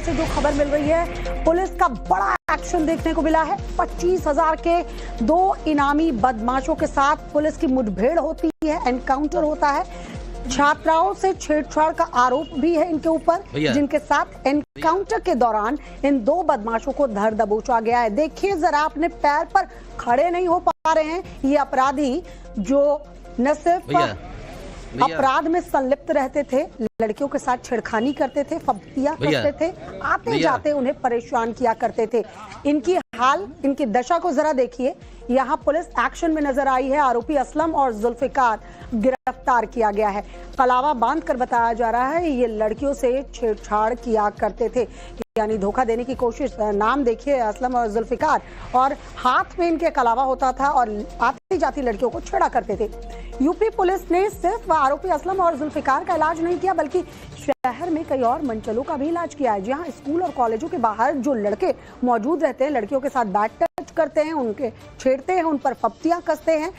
से जो खबर मिल रही है, पुलिस का बड़ा एक्शन देखने को मिला है। 25,000 के 2 इनामी बदमाशों के साथ पुलिस की मुठभेड़ होती है, एनकाउंटर होता है। छात्राओं से छेड़छाड़ का आरोप भी है इनके ऊपर, जिनके साथ एनकाउंटर के दौरान इन 2 बदमाशों को धर दबोचा गया है। देखिए जरा, अपने पैर पर खड़े नहीं हो पा रहे हैं ये अपराधी, जो न सिर्फ अपराध में संलिप्त रहते थे, लड़कियों के साथ छेड़खानी करते थे, फब्तियां करते थे, आते जाते उन्हें परेशान किया करते थे। इनकी दशा को जरा देखिए। यहाँ पुलिस एक्शन में नजर आई है। आरोपी असलम और जुल्फिकार गिरफ्तार किया गया है। कलावा बांध कर बताया जा रहा है ये लड़कियों से छेड़छाड़ किया करते थे, यानी धोखा देने की कोशिश। नाम देखिए, असलम और जुल्फिकार, और हाथ में इनके कलावा होता था और आती जाती लड़कियों को छेड़ा करते थे। यूपी पुलिस ने सिर्फ आरोपी असलम और जुल्फिकार का इलाज नहीं किया, बल्कि शहर में कई और मंचलों का भी इलाज किया है। जहां स्कूल और कॉलेजों के बाहर जो लड़के मौजूद रहते हैं, लड़कियों के साथ बैट टच करते हैं, उनके छेड़ते हैं, उन पर फब्तियां कसते हैं,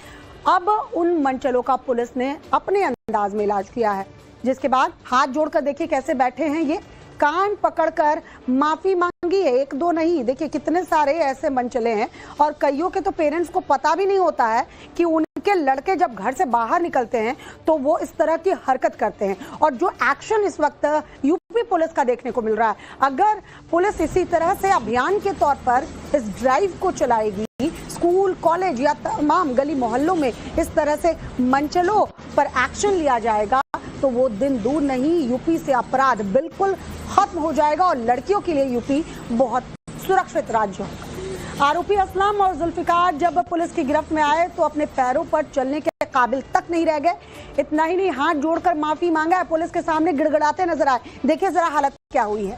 अब उन मंचलों का पुलिस ने अपने अंदाज में इलाज किया है। जिसके बाद हाथ जोड़कर देखिए कैसे बैठे हैं ये, कान पकड़कर माफी मांगी है। 1-2 नहीं, देखिए कितने सारे ऐसे मंचले हैं, और कईयों के तो पेरेंट्स को पता भी नहीं होता है कि उनके लड़के जब घर से बाहर निकलते हैं तो वो इस तरह की हरकत करते हैं। और जो एक्शन इस वक्त यूपी पुलिस का देखने को मिल रहा है, अगर पुलिस इसी तरह से अभियान के तौर पर इस ड्राइव को चलाएगी, स्कूल कॉलेज या तमाम गली मोहल्लों में इस तरह से मंचलों पर एक्शन लिया जाएगा, तो वो दिन दूर नहीं, यूपी से अपराध बिल्कुल खत्म हो जाएगा और लड़कियों के लिए यूपी बहुत सुरक्षित राज्य होगा। आरोपी असलम और जुल्फिकार जब पुलिस की गिरफ्त में आए तो अपने पैरों पर चलने के काबिल तक नहीं रह गए। इतना ही नहीं, हाथ जोड़कर माफी मांगा है, पुलिस के सामने गिड़गिड़ाते नजर आए। देखिए जरा हालत क्या हुई है।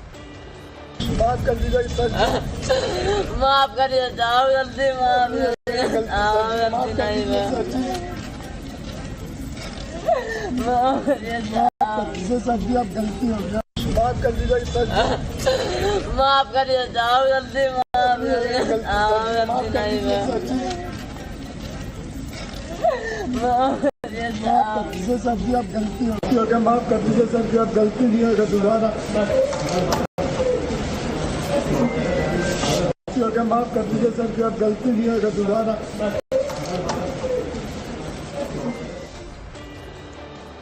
माफ कर दीजिए सर, माफ करिए, जाओ जल्दी, माफ सर जी, अब गलती हो गया, माफ कर दीजिए सर, माफ करिए, जाओ जल्दी, सर जी, अब गलती हो गया, माफ कर दीजिए सर जी, अब गलती नहीं होगा दोबारा, माफ कर दीजिए सर जी, अब गलती नहीं होगा दोबारा।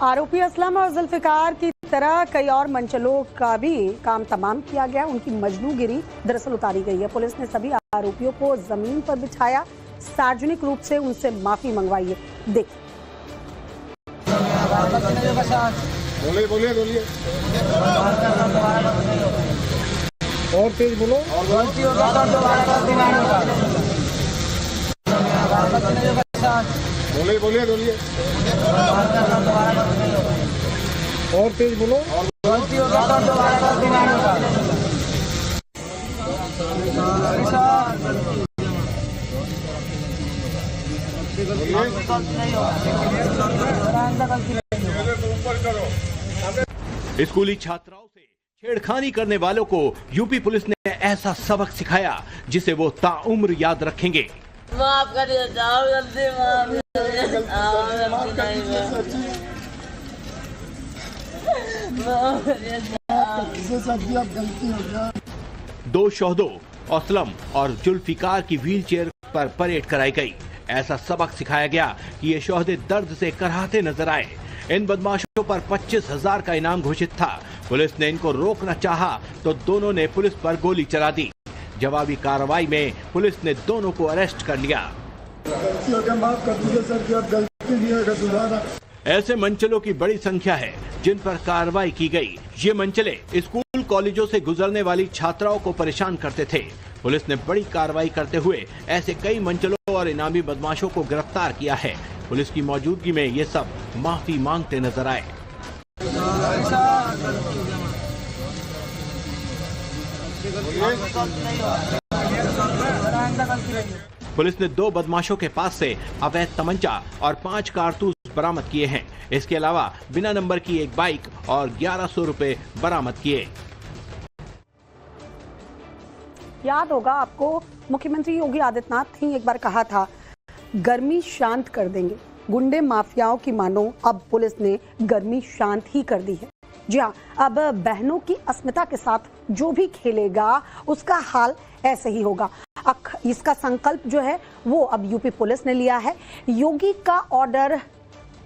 आरोपी असलम और जुल्फिकार की तरह कई और मंचलों का भी काम तमाम किया गया। उनकी मजनूगिरी दरअसल उतारी गई है। पुलिस ने सभी आरोपियों को जमीन पर बिछाया, सार्वजनिक रूप से उनसे माफी मंगवाई है। देखिए। बोलिए और तेज बोलो। बोलिए और तेज बोलो। स्कूली छात्राओं से छेड़खानी करने वालों को यूपी पुलिस ने ऐसा सबक सिखाया जिसे वो ताउम्र याद रखेंगे। माफ करिए, जाओ जल्दी, सर जी, अब गलती हो गया। 2 शोहदों असलम और जुल्फिकार की व्हीलचेयर पर परेड कराई गई। ऐसा सबक सिखाया गया कि ये शोहदे दर्द से कराहते नजर आए। इन बदमाशों पर 25,000 का इनाम घोषित था। पुलिस ने इनको रोकना चाहा तो दोनों ने पुलिस पर गोली चला दी। जवाबी कार्रवाई में पुलिस ने दोनों को अरेस्ट कर लिया। माफ कर दीजिए सर जी, अब गलती नहीं होगा दोबारा। ऐसे मंचलों की बड़ी संख्या है जिन पर कार्रवाई की गई। ये मंचले स्कूल कॉलेजों से गुजरने वाली छात्राओं को परेशान करते थे। पुलिस ने बड़ी कार्रवाई करते हुए ऐसे कई मंचलों और इनामी बदमाशों को गिरफ्तार किया है। पुलिस की मौजूदगी में ये सब माफी मांगते नजर आए। पुलिस ने 2 बदमाशों के पास से अवैध तमंचा और 5 कारतूस बरामद किए हैं। इसके अलावा बिना नंबर की एक बाइक और 1100 रुपए बरामद किए। याद होगा आपको, मुख्यमंत्री योगी आदित्यनाथ ने एक बार कहा था, गर्मी शांत कर देंगे। गुंडे माफियाओं की मानो अब पुलिस ने गर्मी शांत ही कर दी है। जी हाँ, अब बहनों की अस्मिता के साथ जो भी खेलेगा उसका हाल ऐसे ही होगा। इसका संकल्प जो है वो अब यूपी पुलिस ने लिया है। योगी का ऑर्डर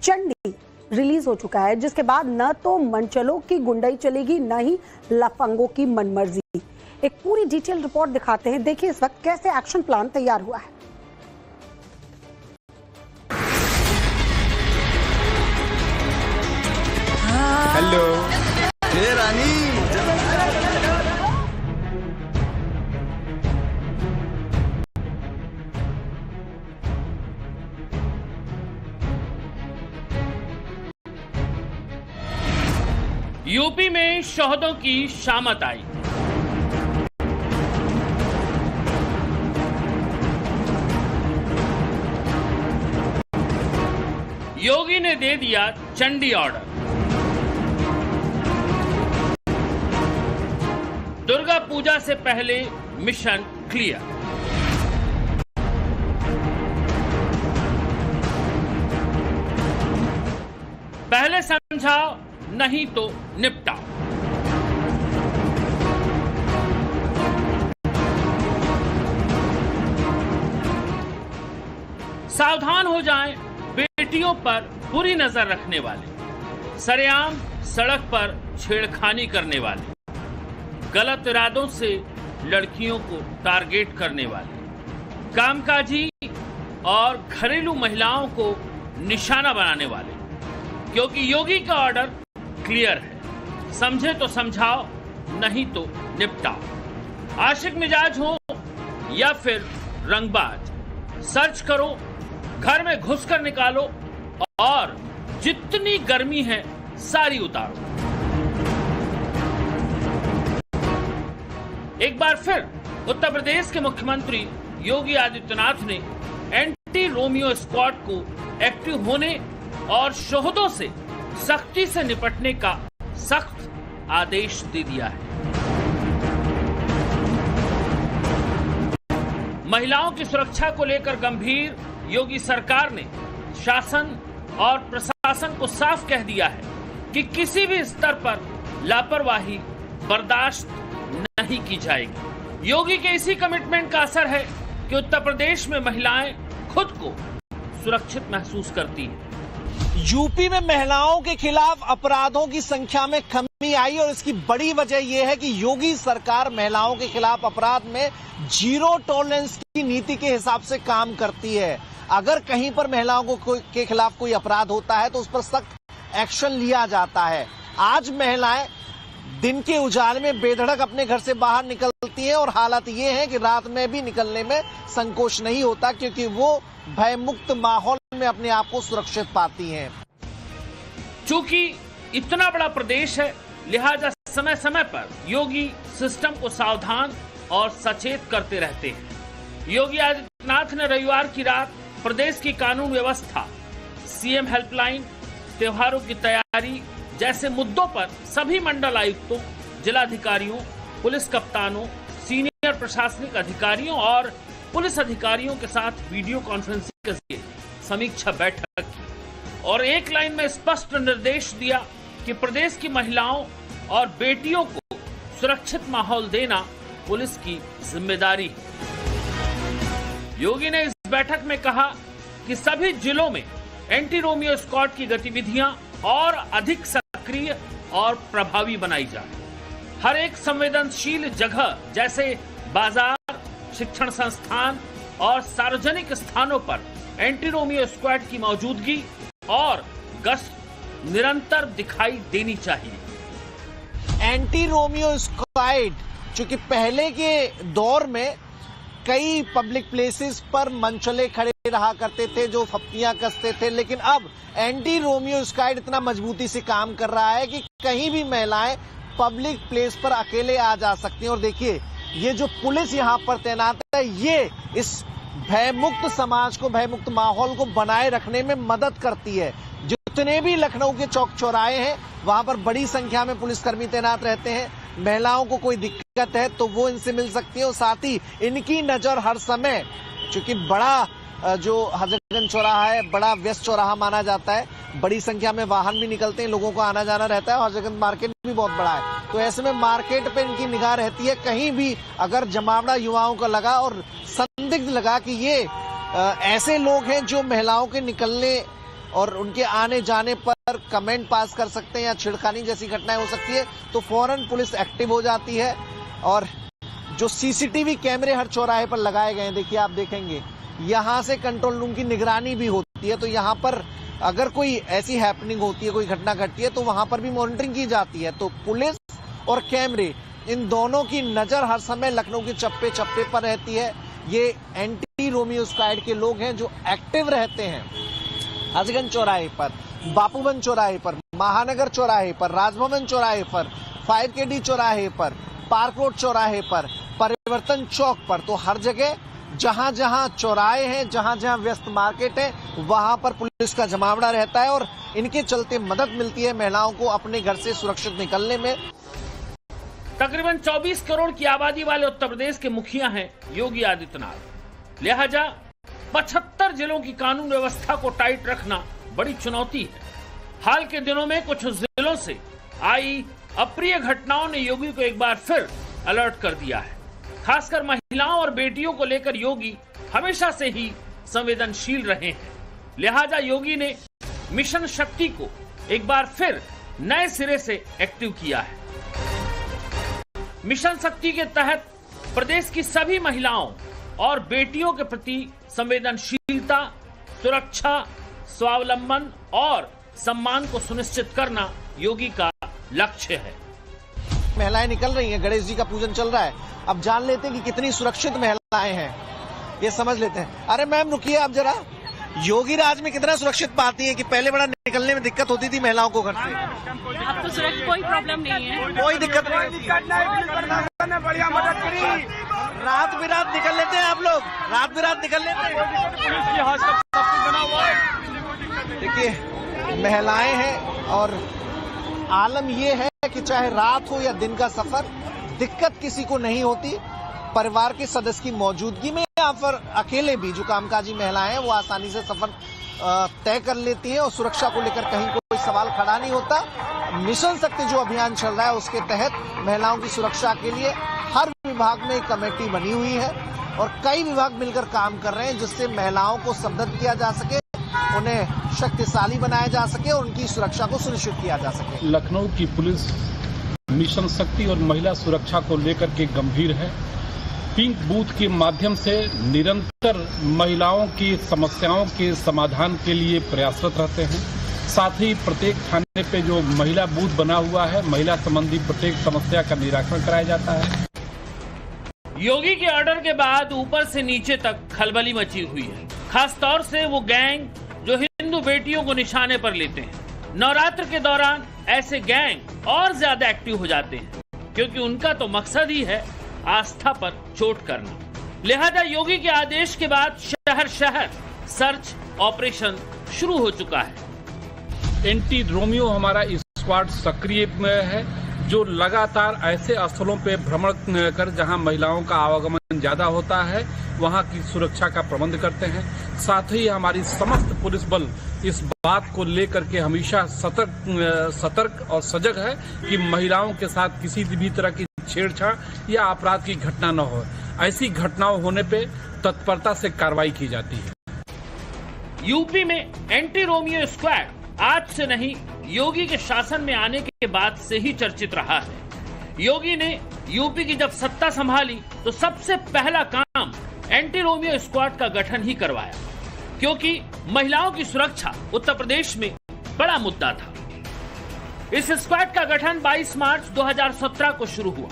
चंडी रिलीज हो चुका है, जिसके बाद न तो मनचलों की गुंडाई चलेगी, न ही लफंगों की मनमर्जी। एक पूरी डिटेल रिपोर्ट दिखाते हैं। देखिए इस वक्त कैसे एक्शन प्लान तैयार हुआ है। हेलो रानी, यूपी में शोहदों की शामत आई। योगी ने दे दिया चंडी ऑर्डर। दुर्गा पूजा से पहले मिशन क्लियर। पहले समझाओ नहीं तो निपटाओ। सावधान हो जाएं बेटियों पर बुरी नजर रखने वाले, सरेआम सड़क पर छेड़खानी करने वाले, गलत इरादों से लड़कियों को टारगेट करने वाले, कामकाजी और घरेलू महिलाओं को निशाना बनाने वाले। क्योंकि योगी का ऑर्डर क्लियर है, समझे तो समझाओ नहीं तो निपटाओ। आशिक मिजाज हो या फिर रंगबाज, सर्च करो, घर में घुसकर निकालो और जितनी गर्मी है सारी उतारो। एक बार फिर उत्तर प्रदेश के मुख्यमंत्री योगी आदित्यनाथ ने एंटी रोमियो स्क्वाड को एक्टिव होने और शोहदों से सख्ती से निपटने का सख्त आदेश दे दिया है। महिलाओं की सुरक्षा को लेकर गंभीर योगी सरकार ने शासन और प्रशासन को साफ कह दिया है कि किसी भी स्तर पर लापरवाही बर्दाश्त नहीं की जाएगी। योगी के इसी कमिटमेंट का असर है कि उत्तर प्रदेश में महिलाएं खुद को सुरक्षित महसूस करती हैं। यूपी में महिलाओं के खिलाफ अपराधों की संख्या में कमी आई और इसकी बड़ी वजह यह है कि योगी सरकार महिलाओं के खिलाफ अपराध में जीरो टॉलरेंस की नीति के हिसाब से काम करती है। अगर कहीं पर महिलाओं के खिलाफ कोई अपराध होता है तो उस पर सख्त एक्शन लिया जाता है। आज महिलाएं दिन के उजाले में बेधड़क अपने घर से बाहर निकलती हैं और हालत ये है कि रात में भी निकलने में संकोच नहीं होता, क्योंकि वो भयमुक्त माहौल में अपने आप को सुरक्षित पाती हैं। चूंकि इतना बड़ा प्रदेश है, लिहाजा समय समय पर योगी सिस्टम को सावधान और सचेत करते रहते हैं। योगी आदित्यनाथ ने रविवार की रात प्रदेश की कानून व्यवस्था, सीएम हेल्पलाइन, त्योहारों की तैयारी जैसे मुद्दों पर सभी मंडल आयुक्तों, जिलाधिकारियों, पुलिस कप्तानों, सीनियर प्रशासनिक अधिकारियों और पुलिस अधिकारियों के साथ वीडियो कॉन्फ्रेंसिंग के जरिए समीक्षा बैठक की और एक लाइन में स्पष्ट निर्देश दिया कि प्रदेश की महिलाओं और बेटियों को सुरक्षित माहौल देना पुलिस की जिम्मेदारी है। योगी ने इस बैठक में कहा कि सभी जिलों में एंटी रोमियो स्क्वाड की गतिविधियां और अधिक सक्रिय और प्रभावी बनाई जाए। हर एक संवेदनशील जगह जैसे बाजार, शिक्षण संस्थान और सार्वजनिक स्थानों पर एंटी रोमियो स्क्वाड की मौजूदगी और गश्त निरंतर दिखाई देनी चाहिए। एंटी रोमियो स्क्वाड चूंकि पहले के दौर में कई पब्लिक प्लेसेस पर मनचले खड़े रहा करते थे जो फप्तियां कसते थे, लेकिन अब एंटी रोमियो स्क्वाड इतना मजबूती से काम कर रहा है कि कहीं भी महिलाएं पब्लिक प्लेस पर अकेले आ जा सकती हैं। और देखिए ये जो पुलिस यहाँ पर तैनात है, ये इस भयमुक्त समाज को, भयमुक्त माहौल को बनाए रखने में मदद करती है। जितने भी लखनऊ के चौक चौराहे हैं वहां पर बड़ी संख्या में पुलिसकर्मी तैनात रहते हैं। महिलाओं को कोई दिक्कत है तो वो इनसे मिल सकती है और साथ ही इनकी नजर हर समय, चूंकि बड़ा जो हजरतगंज चौराहा है बड़ा व्यस्त चौराहा माना जाता है, बड़ी संख्या में वाहन भी निकलते हैं, लोगों को आना जाना रहता है। हजरतगंज मार्केट भी बहुत बड़ा है, तो ऐसे में मार्केट पे इनकी निगाह रहती है। कहीं भी अगर जमावड़ा युवाओं का लगा और संदिग्ध लगा कि ये ऐसे लोग हैं जो महिलाओं के निकलने और उनके आने जाने पर कमेंट पास कर सकते हैं या छेड़खानी जैसी घटनाएं हो सकती है, तो फौरन पुलिस एक्टिव हो जाती है। और जो सीसीटीवी कैमरे हर चौराहे पर लगाए गए हैं, देखिए आप देखेंगे यहां से कंट्रोल रूम की निगरानी भी होती है। तो यहां पर अगर कोई ऐसी हैपनिंग होती है, कोई घटना घटती है, तो वहां पर भी मॉनिटरिंग की जाती है। तो पुलिस और कैमरे इन दोनों की नजर हर समय लखनऊ के चप्पे चप्पे पर रहती है। ये एंटी रोमियो स्क्वाड के लोग हैं जो एक्टिव रहते हैं हजरतगंज चौराहे पर, बापूगंज चौराहे पर, महानगर चौराहे पर, राजभवन चौराहे पर, 5KD चौराहे पर, पार्क रोड चौराहे पर, परिवर्तन चौक पर। तो हर जगह जहां जहां चौराहे हैं, जहां जहां व्यस्त मार्केट है, वहां पर पुलिस का जमावड़ा रहता है और इनके चलते मदद मिलती है महिलाओं को अपने घर से सुरक्षित निकलने में। तकरीबन 24 करोड़ की आबादी वाले उत्तर प्रदेश के मुखिया हैं योगी आदित्यनाथ। लिहाजा 75 जिलों की कानून व्यवस्था को टाइट रखना बड़ी चुनौती है। हाल के दिनों में कुछ जिलों से आई अप्रिय घटनाओं ने योगी को एक बार फिर अलर्ट कर दिया है। खासकर महिलाओं और बेटियों को लेकर योगी हमेशा से ही संवेदनशील रहे हैं। लिहाजा योगी ने मिशन शक्ति को एक बार फिर नए सिरे से एक्टिव किया है। मिशन शक्ति के तहत प्रदेश की सभी महिलाओं और बेटियों के प्रति संवेदनशीलता, सुरक्षा, स्वावलंबन और सम्मान को सुनिश्चित करना योगी का लक्ष्य है। महिलाएं निकल रही हैं, गणेश जी का पूजन चल रहा है, अब जान लेते हैं कि कितनी सुरक्षित महिलाएं हैं, ये समझ लेते हैं। अरे मैम रुकिए आप जरा, योगी राज में कितना सुरक्षित पाती है कि पहले बड़ा निकलने में दिक्कत होती थी महिलाओं को घर से? अब तो सुरक्षित कोई प्रॉब्लम नहीं है, कोई दिक्कत नहीं। बढ़िया मदद करी, रात बिरात निकल लेते हैं आप लोग, रात बिरात निकल लेते हैं। देखिए महिलाएं हैं और आलम ये है कि चाहे रात हो या दिन का सफर, दिक्कत किसी को नहीं होती। परिवार के सदस्य की मौजूदगी में या फिर अकेले भी जो कामकाजी महिलाएं हैं वो आसानी से सफर तय कर लेती हैं और सुरक्षा को लेकर कहीं कोई सवाल खड़ा नहीं होता। मिशन शक्ति जो अभियान चल रहा है उसके तहत महिलाओं की सुरक्षा के लिए हर विभाग में एक कमेटी बनी हुई है और कई विभाग मिलकर काम कर रहे हैं जिससे महिलाओं को संबोधित किया जा सके, उन्हें शक्तिशाली बनाया जा सके और उनकी सुरक्षा को सुनिश्चित किया जा सके। लखनऊ की पुलिस मिशन शक्ति और महिला सुरक्षा को लेकर के गंभीर है। पिंक बूथ के माध्यम से निरंतर महिलाओं की समस्याओं के समाधान के लिए प्रयासरत रहते हैं। साथ ही प्रत्येक थाने पे जो महिला बूथ बना हुआ है, महिला संबंधी प्रत्येक समस्या का निराकरण कराया जाता है। योगी के ऑर्डर के बाद ऊपर से नीचे तक खलबली मची हुई है। खास तौर से वो गैंग जो हिंदू बेटियों को निशाने पर लेते हैं। नवरात्र के दौरान ऐसे गैंग और ज्यादा एक्टिव हो जाते हैं क्योंकि उनका तो मकसद ही है आस्था पर चोट करना। लिहाजा योगी के आदेश के बाद शहर शहर सर्च ऑपरेशन शुरू हो चुका है। एंटी रोमियो हमारा स्क्वाड सक्रिय है जो लगातार ऐसे स्थलों पे भ्रमण कर जहां महिलाओं का आवागमन ज्यादा होता है वहां की सुरक्षा का प्रबंध करते हैं। साथ ही हमारी समस्त पुलिस बल इस बात को लेकर के हमेशा सतर्क और सजग है कि महिलाओं के साथ किसी भी तरह की छेड़छाड़ या अपराध की घटना न हो। ऐसी घटनाओं होने पे तत्परता से कार्रवाई की जाती है। यूपी में एंटी रोमियो स्क्वाड आज से नहीं, योगी के शासन में आने के बाद से ही चर्चित रहा है। योगी ने यूपी की जब सत्ता संभाली तो सबसे पहला काम एंटी रोमियो स्क्वाड का गठन ही करवाया क्योंकि महिलाओं की सुरक्षा उत्तर प्रदेश में बड़ा मुद्दा था। इस स्क्वाड का गठन 22 मार्च 2017 को शुरू हुआ।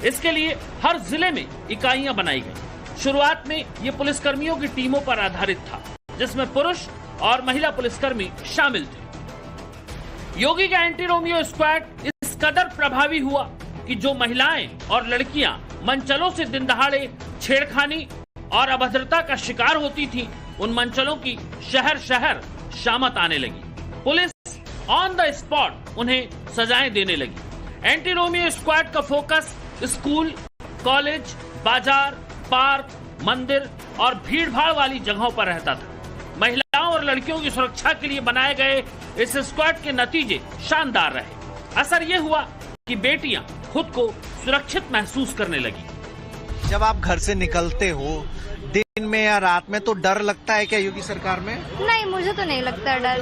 इसके लिए हर जिले में इकाइयां बनाई गई। शुरुआत में ये पुलिसकर्मियों की टीमों पर आधारित था जिसमें पुरुष और महिला पुलिसकर्मी शामिल थे। योगी का एंटी रोमियो स्क्वाड इस कदर प्रभावी हुआ कि जो महिलाएं और लड़कियां मंचलों से दिन दहाड़े छेड़खानी और अभद्रता का शिकार होती थी, उन मंचलों की शहर शहर शामत आने लगी। पुलिस ऑन द स्पॉट उन्हें सजाएं देने लगी। एंटी रोमियो स्क्वाड का फोकस स्कूल, कॉलेज, बाजार, पार्क, मंदिर और भीड़-भाड़ वाली जगहों पर रहता था। महिलाओं और लड़कियों की सुरक्षा के लिए बनाए गए इस स्क्वाड के नतीजे शानदार रहे। असर ये हुआ कि बेटियां खुद को सुरक्षित महसूस करने लगी। जब आप घर से निकलते हो दिन में या रात में तो डर लगता है क्या योगी सरकार में? नहीं, मुझे तो नहीं लगता डर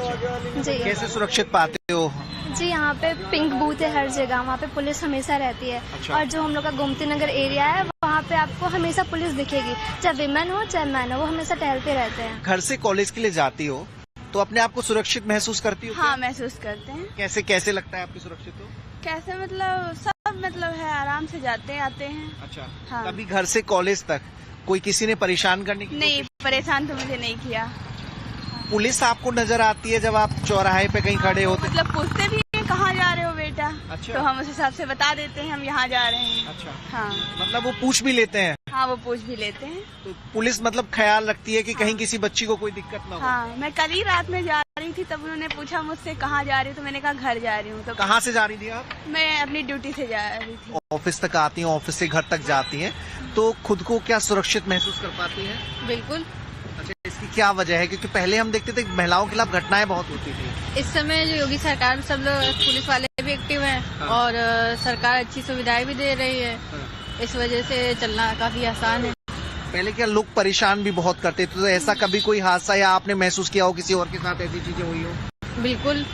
जी। कैसे सुरक्षित पाते हो? जी, यहाँ पे पिंक बूथ है हर जगह, वहाँ पे पुलिस हमेशा रहती है। अच्छा। और जो हम लोग का गोमती नगर एरिया है वहाँ पे आपको हमेशा पुलिस दिखेगी, चाहे विमेन हो चाहे मैन हो, वो हमेशा टहलते रहते हैं। घर से कॉलेज के लिए जाती हो तो अपने आप को सुरक्षित महसूस करती हो? हाँ, महसूस करते हैं। कैसे कैसे लगता है आपकी सुरक्षित हो? कैसे मतलब सब मतलब है, आराम से जाते आते हैं। अच्छा। हाँ। कभी घर से कॉलेज तक कोई किसी ने परेशान करने की नहीं, परेशान तो मुझे नहीं किया। पुलिस आपको नजर आती है जब आप चौराहे पे कहीं खड़े होते? मतलब पूछते भी हैं कहाँ जा रहे हो बेटा। अच्छा। तो हम उस हिसाब से बता देते हैं हम यहाँ जा रहे हैं। अच्छा। हाँ मतलब वो पूछ भी लेते हैं? हाँ, वो पूछ भी लेते हैं। तो पुलिस मतलब ख्याल रखती है कि कहीं किसी बच्ची को कोई दिक्कत ना हो? हाँ, मैं कल ही रात में जा रही थी तब उन्होंने पूछा मुझसे कहाँ जा रही हूँ, तो मैंने कहा घर जा रही हूँ। तो कहाँ से जा रही थी आप? मैं अपनी ड्यूटी से जा रही थी। ऑफिस तक आती हैं, ऑफिस से घर तक जाती हैं, तो खुद को क्या सुरक्षित महसूस कर पाती हैं? बिल्कुल। अच्छा, इसकी क्या वजह है? क्योंकि पहले हम देखते थे महिलाओं के खिलाफ घटनाएं बहुत होती थी। इस समय जो योगी सरकार सब लोग पुलिस वाले भी एक्टिव हैं। हाँ। और सरकार अच्छी सुविधाएं भी दे रही है। हाँ। इस वजह से चलना काफी आसान है। पहले क्या लोग परेशान भी बहुत करते थे, तो ऐसा कभी कोई हादसा या आपने महसूस किया हो किसी और के साथ ऐसी चीजें हुई हो? बिल्कुल,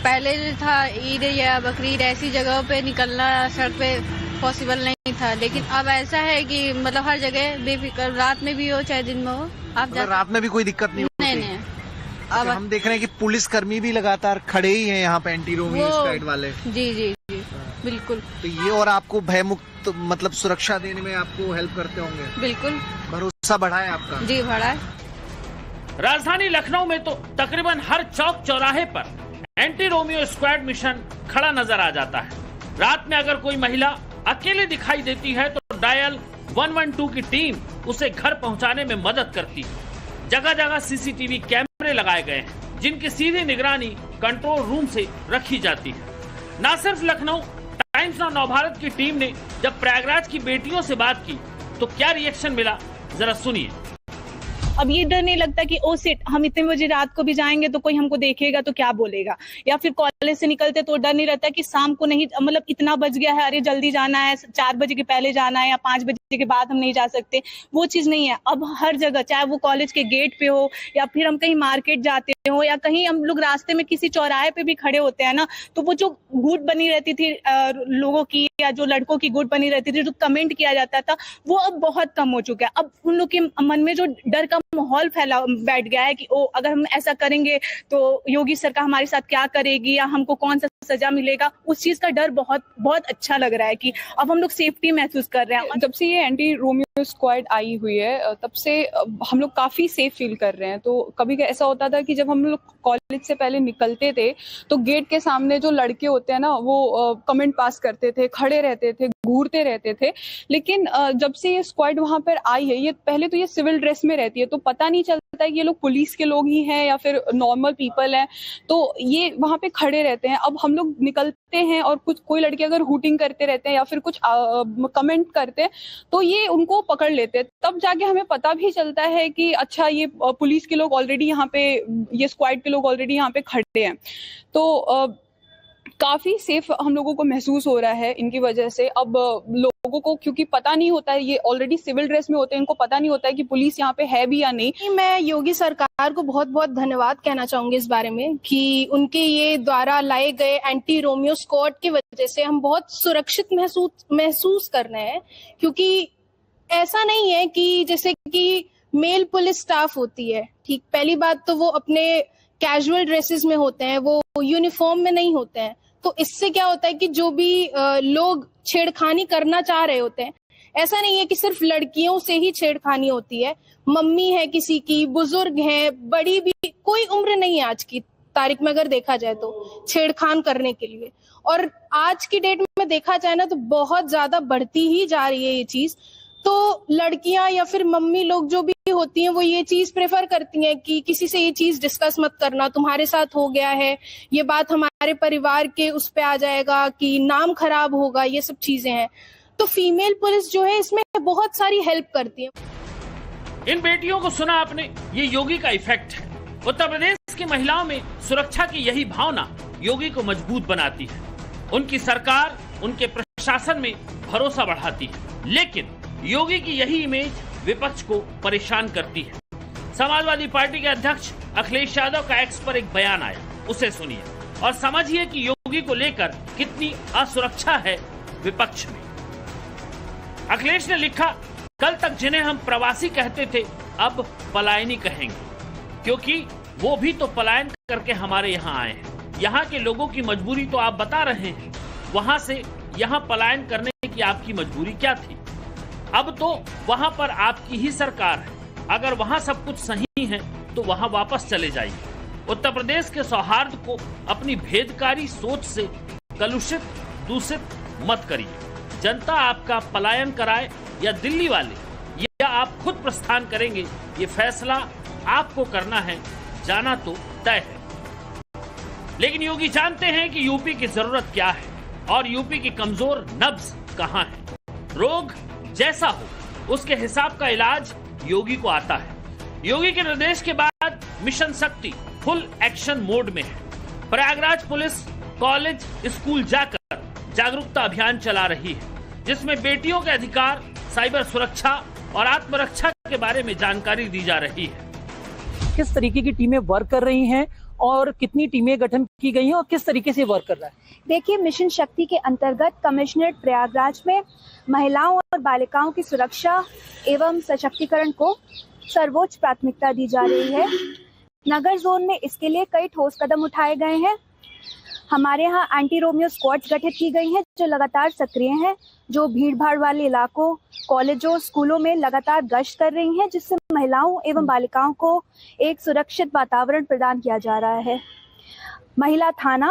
पहले जो था ईद या बकरीद ऐसी जगहों पे निकलना सड़क पे पॉसिबल नहीं था, लेकिन अब ऐसा है कि मतलब हर जगह बेफिक्र, रात में भी हो चाहे दिन में हो आप जा। रात में भी कोई दिक्कत नहीं होती? नहीं। अब हम देख रहे हैं कि पुलिस कर्मी भी लगातार खड़े ही हैं यहाँ पे, एंटी रोमियो स्क्वाड वाले। जी जी जी, बिल्कुल। तो ये और आपको भयमुक्त मतलब सुरक्षा देने में आपको हेल्प करते होंगे? बिल्कुल, भरोसा बढ़ा है आपका? जी बढ़ा है। राजधानी लखनऊ में तो तकरीबन हर चौक चौराहे पर एंटी रोमियो स्क्वाड मिशन खड़ा नजर आ जाता है। रात में अगर कोई महिला अकेले दिखाई देती है तो डायल 112 की टीम उसे घर पहुंचाने में मदद करती है। जगह जगह सीसीटीवी कैमरे लगाए गए हैं जिनकी सीधी निगरानी कंट्रोल रूम से रखी जाती है। न सिर्फ लखनऊ, टाइम्स नाउ नवभारत की टीम ने जब प्रयागराज की बेटियों से बात की तो क्या रिएक्शन मिला, जरा सुनिए। अब ये डर नहीं लगता कि ओ सिट हम इतने बजे रात को भी जाएंगे तो कोई हमको देखेगा तो क्या बोलेगा, या फिर कॉलेज से निकलते तो डर नहीं रहता कि शाम को नहीं, मतलब इतना बज गया है, अरे जल्दी जाना है, 4 बजे के पहले जाना है या 5 बजे के बाद हम नहीं जा सकते, वो चीज नहीं है। अब हर जगह, चाहे वो कॉलेज के गेट पे हो या फिर हम कहीं मार्केट जाते हो या कहीं हम लोग रास्ते में किसी चौराहे पे भी खड़े होते हैं ना, तो वो जो गुट बनी रहती थी लोगों की या जो लड़कों की गुट बनी रहती थी, जो कमेंट किया जाता था, वो अब बहुत कम हो चुका है। अब उन लोग के मन में जो डर का माहौल फैला बैठ गया है कि ओ अगर हम ऐसा करेंगे तो योगी सरकार हमारे साथ क्या करेगी या हमको कौन सा सजा मिलेगा, उस चीज का डर बहुत बहुत अच्छा लग रहा है कि अब हम लोग सेफ्टी महसूस कर रहे हैं। जब से ये एंटी रोमियो स्क्वाड आई हुई है तब से हम लोग काफी सेफ फील कर रहे हैं। तो कभी ऐसा होता था कि जब हम लोग कॉलेज से पहले निकलते थे तो गेट के सामने जो लड़के होते हैं ना वो कमेंट पास करते थे, खड़े रहते थे, घूरते रहते थे, लेकिन जब से ये स्क्वाड वहां पर आई है, ये पहले तो ये सिविल ड्रेस में रहती है तो पता नहीं चलता है कि ये लोग पुलिस के लोग ही हैं या फिर नॉर्मल पीपल हैं, तो ये वहां पे खड़े रहते हैं। अब हम लोग निकलते हैं और कोई लड़के अगर हूटिंग करते रहते हैं या फिर कुछ कमेंट करते हैं तो ये उनको पकड़ लेते हैं, तब जाके हमें पता भी चलता है कि अच्छा ये पुलिस के लोग ऑलरेडी यहाँ पे, ये स्क्वाड के लोग ऑलरेडी यहाँ पे खड़े हैं। तो काफी सेफ हम लोगों को महसूस हो रहा है इनकी वजह से। अब लोगों को क्योंकि पता नहीं होता है, ये ऑलरेडी सिविल ड्रेस में होते हैं, इनको पता नहीं होता है कि पुलिस यहाँ पे है भी या नहीं। मैं योगी सरकार को बहुत बहुत धन्यवाद कहना चाहूंगी इस बारे में कि उनके ये द्वारा लाए गए एंटी रोमियो स्क्वाड की वजह से हम बहुत सुरक्षित महसूस कर रहे हैं। क्योंकि ऐसा नहीं है कि जैसे कि मेल पुलिस स्टाफ होती है, ठीक, पहली बात तो वो अपने कैजुअल ड्रेसेस में होते हैं, वो यूनिफॉर्म में नहीं होते हैं। तो इससे क्या होता है कि जो भी लोग छेड़खानी करना चाह रहे होते हैं, ऐसा नहीं है कि सिर्फ लड़कियों से ही छेड़खानी होती है, मम्मी है किसी की, बुजुर्ग है, बड़ी भी, कोई उम्र नहीं है आज की तारीख में अगर देखा जाए तो छेड़खान करने के लिए। और आज की डेट में देखा जाए ना तो बहुत ज्यादा बढ़ती ही जा रही है ये चीज। तो लड़कियां या फिर मम्मी लोग जो भी होती हैं वो ये चीज प्रेफर करती हैं कि किसी से ये चीज डिस्कस मत करना, तुम्हारे साथ हो गया है, ये बात हमारे परिवार के उस पे आ जाएगा कि नाम खराब होगा, ये सब चीजें हैं। तो फीमेल पुलिस जो है इसमें बहुत सारी हेल्प करती है। इन बेटियों को सुना आपने, ये योगी का इफेक्ट है। उत्तर प्रदेश की महिलाओं में सुरक्षा की यही भावना योगी को मजबूत बनाती है, उनकी सरकार, उनके प्रशासन में भरोसा बढ़ाती है। लेकिन योगी की यही इमेज विपक्ष को परेशान करती है। समाजवादी पार्टी के अध्यक्ष अखिलेश यादव का एक्स पर एक बयान आया, उसे सुनिए और समझिए कि योगी को लेकर कितनी असुरक्षा है विपक्ष में। अखिलेश ने लिखा, कल तक जिन्हें हम प्रवासी कहते थे अब पलायनी कहेंगे, क्योंकि वो भी तो पलायन करके हमारे यहाँ आए हैं। यहाँ के लोगों की मजबूरी तो आप बता रहे हैं, वहां से यहाँ पलायन करने की आपकी मजबूरी क्या थी? अब तो वहां पर आपकी ही सरकार है, अगर वहां सब कुछ सही है तो वहां वापस चले जाइए। उत्तर प्रदेश के सौहार्द को अपनी भेदकारी सोच से कलुषित, दूषित मत करिए। जनता आपका पलायन कराए या दिल्ली वाले या आप खुद प्रस्थान करेंगे, ये फैसला आपको करना है, जाना तो तय है। लेकिन योगी जानते हैं कि यूपी की जरूरत क्या है और यूपी की कमजोर नब्ज कहां है। रोग जैसा हो उसके हिसाब का इलाज योगी को आता है। योगी के निर्देश के बाद मिशन शक्ति फुल एक्शन मोड में है। प्रयागराज पुलिस कॉलेज, स्कूल जाकर जागरूकता अभियान चला रही है, जिसमें बेटियों के अधिकार, साइबर सुरक्षा और आत्मरक्षा के बारे में जानकारी दी जा रही है। किस तरीके की टीमें वर्क कर रही हैं और कितनी टीमें गठन की गई हैं और किस तरीके से वर्क कर रहा है? देखिए, मिशन शक्ति के अंतर्गत कमिश्नरेट प्रयागराज में महिलाओं और बालिकाओं की सुरक्षा एवं सशक्तिकरण को सर्वोच्च प्राथमिकता दी जा रही है। नगर जोन में इसके लिए कई ठोस कदम उठाए गए हैं। हमारे यहाँ एंटी रोमियो स्क्वाड्स गठित की गई हैं जो लगातार सक्रिय हैं, जो भीड़ भाड़ वाले इलाकों, कॉलेजों, स्कूलों में लगातार गश्त कर रही हैं, जिससे महिलाओं एवं बालिकाओं को एक सुरक्षित वातावरण प्रदान किया जा रहा है। महिला थाना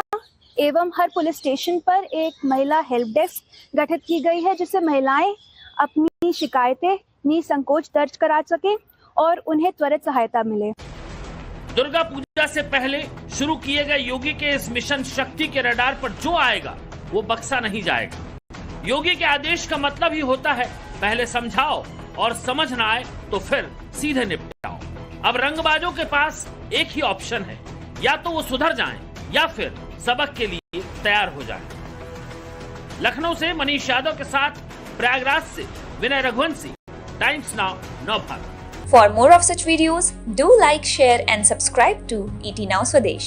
एवं हर पुलिस स्टेशन पर एक महिला हेल्प डेस्क गठित की गई है, जिससे महिलाएं अपनी शिकायतें निसंकोच दर्ज करा सके और उन्हें त्वरित सहायता मिले। दुर्गा पूजा से पहले शुरू किए गए योगी के इस मिशन शक्ति के रडार पर जो आएगा वो बख्शा नहीं जाएगा। योगी के आदेश का मतलब ही होता है पहले समझाओ और समझ ना आए तो फिर सीधे निपटाओ। अब रंगबाजों के पास एक ही ऑप्शन है, या तो वो सुधर जाएं या फिर सबक के लिए तैयार हो जाएं। लखनऊ से मनीष यादव के साथ प्रयागराज से Vinay Raghuvanshi, Times Now Navbharat. For more of such videos, do like, share and subscribe to ET Now Swadesh.